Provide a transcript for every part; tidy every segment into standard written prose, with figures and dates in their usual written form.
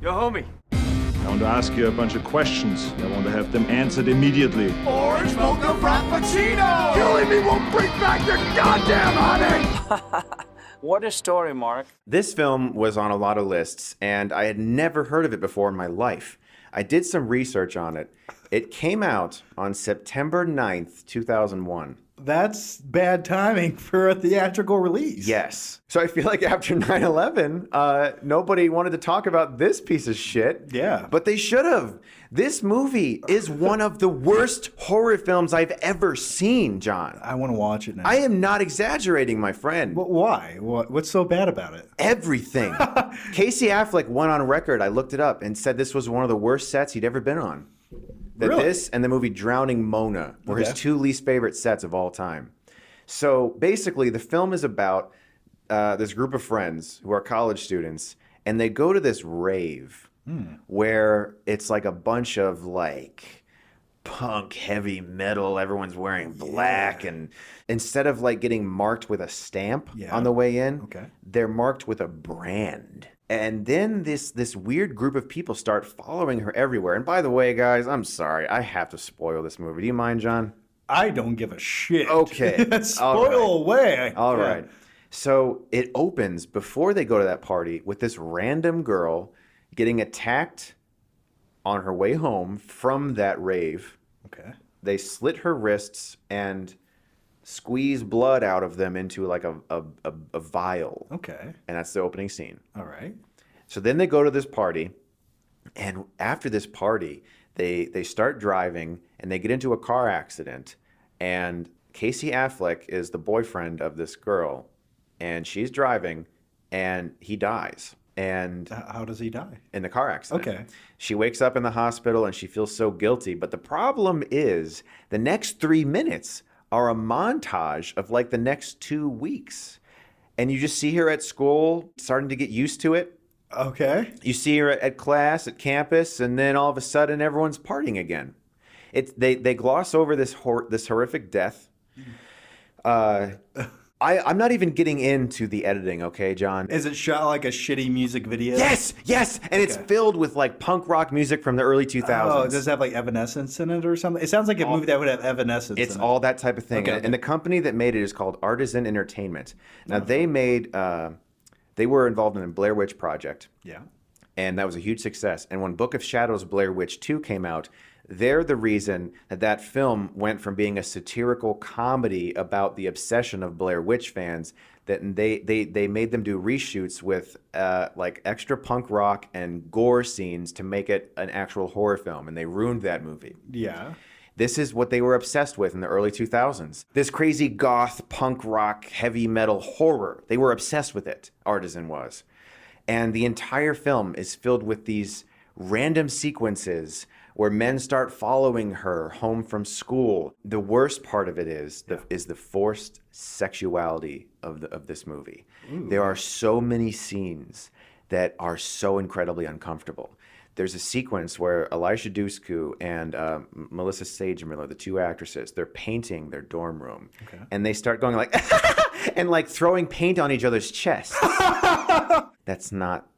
Yo, homie. I want to ask you a bunch of questions. I want to have them answered immediately. Orange mocha frappuccino! Killing me won't bring back your goddamn honey! What a story, Mark. This film was on a lot of lists, and I had never heard of it before in my life. I did some research on it. It came out on September 9th, 2001. That's bad timing for a theatrical release. Yes. So I feel like after 9/11, nobody wanted to talk about this piece of shit. Yeah. But they should have. This movie is one of the worst horror films I've ever seen, John. I want to watch it now. I am not exaggerating, my friend. But why? What's so bad about it? Everything. Casey Affleck went on record, I looked it up, and said this was one of the worst sets he'd ever been on. That Really? This and the movie Drowning Mona were his two least favorite sets of all time. So basically, the film is about this group of friends who are college students, and they go to this rave where it's like a bunch of like punk heavy metal. Everyone's wearing black, and instead of like getting marked with a stamp on the way in, they're marked with a brand. And then this weird group of people start following her everywhere. And by the way, guys, I'm sorry. I have to spoil this movie. Do you mind, John? I don't give a shit. Okay. Spoil away. All right. So it opens before they go to that party with this random girl getting attacked on her way home from that rave. Okay. They slit her wrists and squeeze blood out of them into like a vial. Okay. And that's the opening scene. All right. So then they go to this party, and after this party, they start driving, and they get into a car accident, and Casey Affleck is the boyfriend of this girl, and she's driving, and he dies. And How does he die? in the car accident. Okay. She wakes up in the hospital, and she feels so guilty. But the problem is the next 3 minutes are a montage of like the next 2 weeks. And you just see her at school starting to get used to it. Okay. You see her at class, at campus, and then all of a sudden everyone's partying again. They gloss over this horrific death. I'm not even getting into the editing, okay, John? Is it shot like a shitty music video? Yes, and it's filled with like punk rock music from the early 2000s. Oh, does it have like Evanescence in it or something? It sounds like a movie that would have Evanescence in it. It's all that type of thing. Okay. And the company that made it is called Artisan Entertainment. Now, they were involved in the Blair Witch Project. Yeah. And that was a huge success. And when Book of Shadows Blair Witch 2 came out, they're the reason that film went from being a satirical comedy about the obsession of Blair Witch fans, that they made them do reshoots with like extra punk rock and gore scenes to make it an actual horror film, and they ruined that movie. Yeah. This is what they were obsessed with in the early 2000s. This crazy goth, punk rock, heavy metal horror. They were obsessed with it, Artisan was. And the entire film is filled with these random sequences where men start following her home from school. The worst part of it is the forced sexuality of this movie. Ooh. There are so many scenes that are so incredibly uncomfortable. There's a sequence where Elisha Dushku and Melissa Sagemiller, the two actresses, they're painting their dorm room. Okay. And they start going like, and like throwing paint on each other's chests. That's not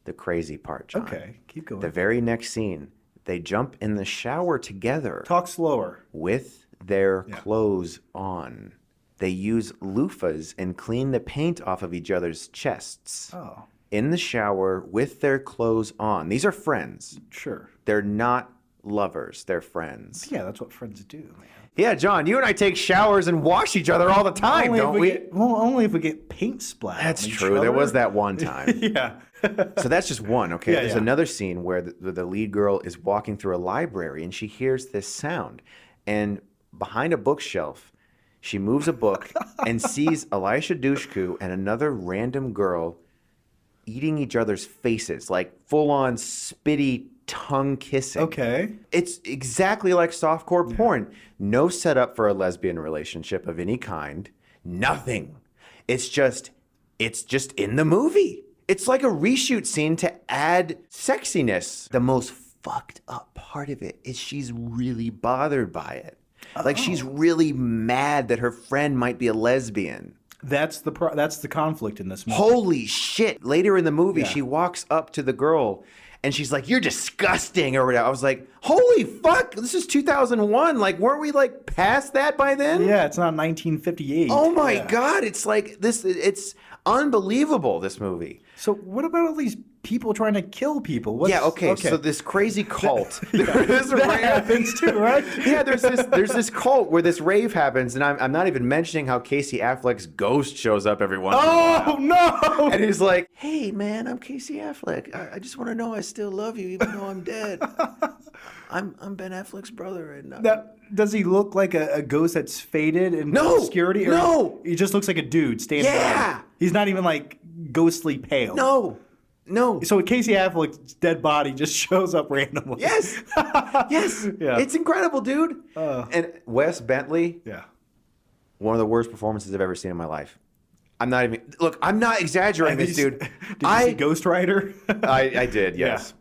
the crazy part, John. Okay, keep going. The very next scene, they jump in the shower together. Talk slower. With their clothes on. They use loofahs and clean the paint off of each other's chests. Oh. In the shower with their clothes on. These are friends. Sure. They're not lovers. They're friends. Yeah, that's what friends do, man. Yeah, John, you and I take showers and wash each other all the time, don't we? Only if we get paint splat. That's on each true. other. There was that one time. Yeah. So that's just one, okay? Yeah, There's another scene where the lead girl is walking through a library and she hears this sound. And behind a bookshelf, she moves a book and sees Elisha Dushku and another random girl eating each other's faces, like full-on spitty tongue kissing. Okay. It's exactly like softcore porn. No setup for a lesbian relationship of any kind. Nothing. It's just in the movie. It's like a reshoot scene to add sexiness. The most fucked up part of it is she's really bothered by it. Like she's really mad that her friend might be a lesbian. That's the conflict in this movie. Holy shit. Later in the movie, she walks up to the girl And she's like, "You're disgusting," or whatever. I was like, "Holy fuck! This is 2001. Like, weren't we like past that by then?" Yeah, it's not 1958. Oh my god! It's like this. It's unbelievable. This movie. So what about all these people trying to kill people? Okay. So this crazy cult. That happens too, right? Yeah, there's this cult where this rave happens, and I'm not even mentioning how Casey Affleck's ghost shows up every once in a while. Oh no! And he's like, "Hey man, I'm Casey Affleck. I just want to know I still love you even though I'm dead. I'm Ben Affleck's brother." And Does he look like a ghost that's faded in No, obscurity? Or no. He just looks like a dude standing Yeah. there. He's not even like ghostly pale. no. So Casey Affleck's dead body just shows up randomly. Yes. Yes. Yeah. It's incredible, dude. And Wes Bentley, Yeah. one of the worst performances I've ever seen in my life. I'm not exaggerating this, dude. Did you see Ghost Rider? I did, yes.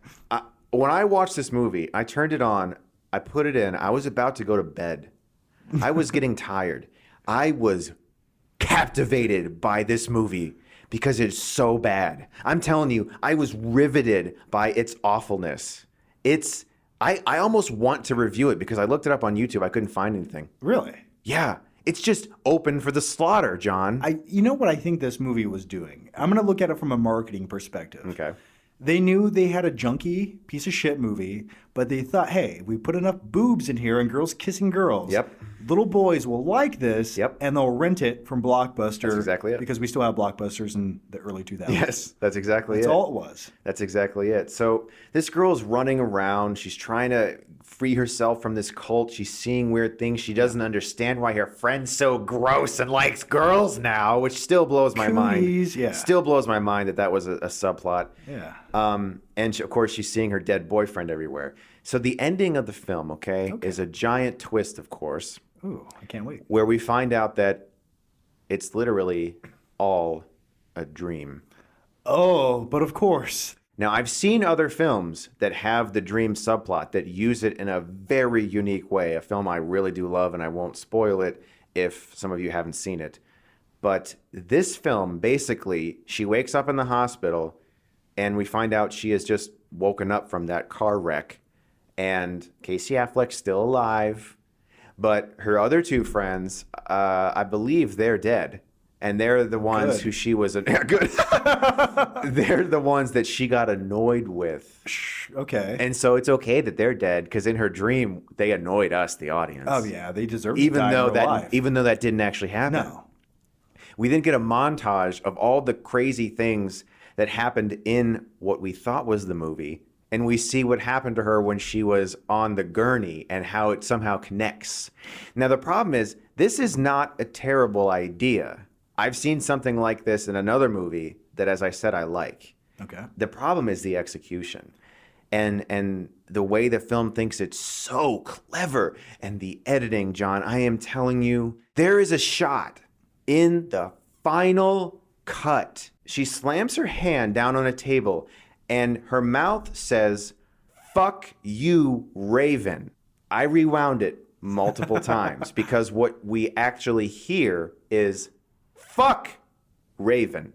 When I watched this movie, I turned it on, I put it in, I was about to go to bed. I was getting tired. I was captivated by this movie because it's so bad. I'm telling you, I was riveted by its awfulness. I almost want to review it because I looked it up on YouTube. I couldn't find anything. Really? Yeah. It's just open for the slaughter, John. You know what I think this movie was doing? I'm going to look at it from a marketing perspective. Okay. They knew they had a junky piece of shit movie, but they thought, hey, we put enough boobs in here and girls kissing girls. Yep. Little boys will like this, Yep. and they'll rent it from Blockbuster. That's exactly it. Because we still have Blockbusters in the early 2000s. Yes, that's exactly That's it. all it was. That's exactly it. So this girl's running around. She's trying to free herself from this cult. She's seeing weird things. She doesn't understand why her friend's so gross and likes girls now, which still blows my mind. Cooties, yeah. Still blows my mind that was a subplot. Yeah. Of course, she's seeing her dead boyfriend everywhere. So the ending of the film, okay, is a giant twist, of course, Ooh, I can't wait. where we find out that it's literally all a dream. Oh, but of course. Now, I've seen other films that have the dream subplot that use it in a very unique way, a film I really do love, and I won't spoil it if some of you haven't seen it. But this film, basically, she wakes up in the hospital, and we find out she has just woken up from that car wreck, and Casey Affleck's still alive, but her other two friends, I believe they're dead. And they're the ones who she was good. They're the ones that she got annoyed with. Okay. And so it's okay that they're dead because in her dream they annoyed us, the audience. Oh yeah, they deserve to die in real life. Even though that didn't actually happen. No. We then get a montage of all the crazy things that happened in what we thought was the movie, and we see what happened to her when she was on the gurney and how it somehow connects. Now the problem is this is not a terrible idea. I've seen something like this in another movie that, as I said, I like. Okay. The problem is the execution and the way the film thinks it's so clever and the editing, John. I am telling you, there is a shot in the final cut. She slams her hand down on a table and her mouth says, "Fuck you, Raven." I rewound it multiple times because what we actually hear is "fuck Raven."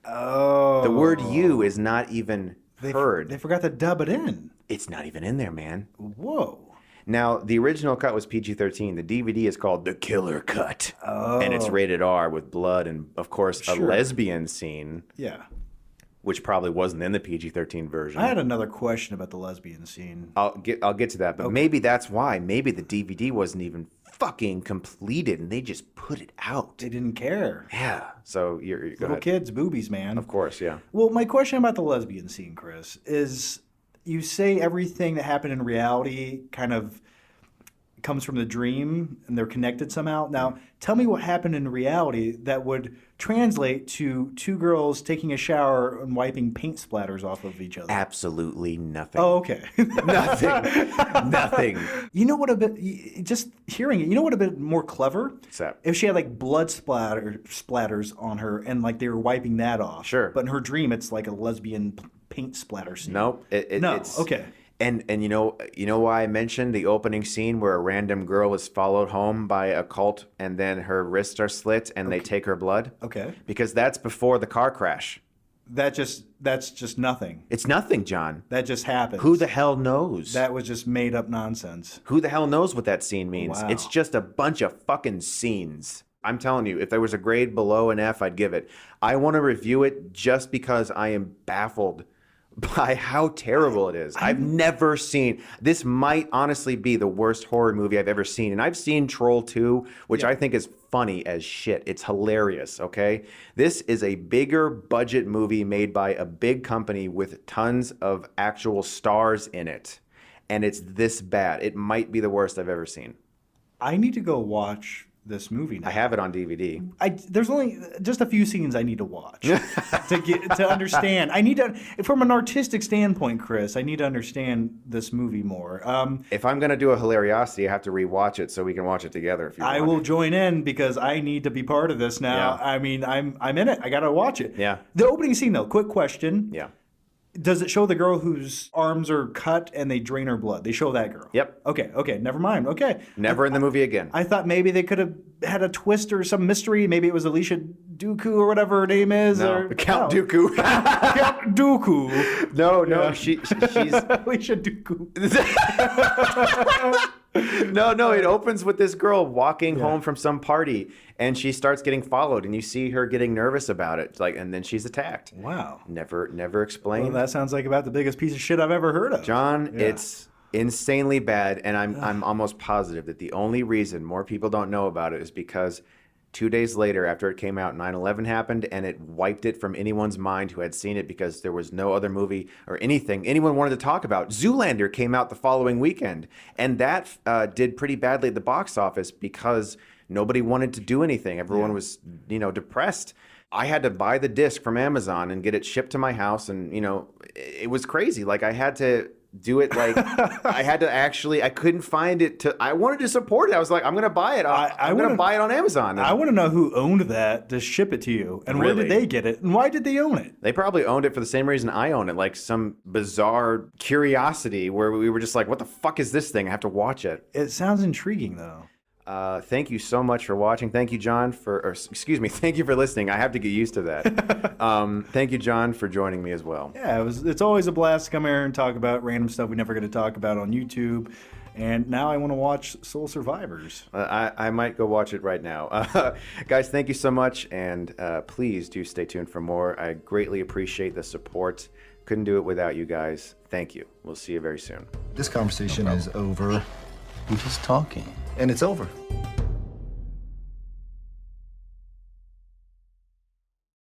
Oh. The word "you" is not even heard. They forgot to dub it in. It's not even in there, man. Whoa. Now, the original cut was PG-13. The DVD is called The Killer Cut. Oh. And it's rated R with blood and, of course, a lesbian scene. Yeah. Which probably wasn't in the PG-13 version. I had another question about the lesbian scene. I'll get to that, but maybe that's why. Maybe the DVD wasn't even fucking completed and they just put it out. They didn't care. Yeah. So you're go Little ahead. kids, boobies, man. Of course, yeah. Well, my question about the lesbian scene, Chris, is you say everything that happened in reality kind of comes from the dream and they're connected somehow. Now, tell me what happened in reality that would translate to two girls taking a shower and wiping paint splatters off of each other. Absolutely nothing. Oh, okay. Nothing. You know what a bit, just hearing it, you know what a bit more clever? What's that? If she had like blood splatters on her and like they were wiping that off. Sure. But in her dream, it's like a lesbian paint splatter scene. Nope. Okay. And you know why I mentioned the opening scene where a random girl is followed home by a cult and then her wrists are slit and they take her blood? Okay. Because that's before the car crash. That's just nothing. It's nothing, John. That just happened. Who the hell knows? That was just made up nonsense. Who the hell knows what that scene means? Wow. It's just a bunch of fucking scenes. I'm telling you, if there was a grade below an F, I'd give it. I want to review it just because I am baffled by how terrible it is. I've never seen, this might honestly be the worst horror movie I've ever seen. And I've seen Troll 2, which I think is funny as shit. It's hilarious, okay? This is a bigger budget movie made by a big company with tons of actual stars in it. And it's this bad. It might be the worst I've ever seen. I need to go watch this movie now. I have it on DVD. There's only just a few scenes I need to watch to understand. I need to, from an artistic standpoint, Chris, I need to understand this movie more. If I'm going to do a hilariosity, I have to rewatch it so we can watch it together. If you want. I will join in because I need to be part of this now. Yeah. I mean, I'm in it. I got to watch it. Yeah. The opening scene, though, quick question. Yeah. Does it show the girl whose arms are cut and they drain her blood? They show that girl. Yep. Okay, never mind. Okay. Never in the movie again. I thought maybe they could have had a twist or some mystery. Maybe it was Alicia Dooku or whatever her name is. No, or Count Dooku. Count Dooku. No, Yeah. she's... Alicia Dooku. No, it opens with this girl walking home from some party, and she starts getting followed, and you see her getting nervous about it, and then she's attacked. Wow. Never explained. Well, that sounds like about the biggest piece of shit I've ever heard of. John, Yeah. it's insanely bad, and I'm almost positive that the only reason more people don't know about it is because 2 days later, after it came out, 9/11 happened, and it wiped it from anyone's mind who had seen it because there was no other movie or anything anyone wanted to talk about. Zoolander came out the following weekend, and that did pretty badly at the box office because nobody wanted to do anything. Everyone was, depressed. I had to buy the disc from Amazon and get it shipped to my house, and, it was crazy. Like, I had to do it I couldn't find it I wanted to support it. I was like, I'm going to buy it. I'm going to buy it on Amazon. I want to know who owned that to ship it to you, and where did they get it, and why did they own it? They probably owned it for the same reason I own it, like some bizarre curiosity where we were just like, what the fuck is this thing? I have to watch it. It sounds intriguing, though. Thank you so much for watching. Thank you, John, thank you for listening. I have to get used to that. Thank you, John, for joining me as well. Yeah, it's always a blast to come here and talk about random stuff we never get to talk about on YouTube. And now I want to watch Soul Survivors. I might go watch it right now. Guys, thank you so much, and please do stay tuned for more. I greatly appreciate the support. Couldn't do it without you guys. Thank you. We'll see you very soon. This conversation is over. I'm just talking. And it's over.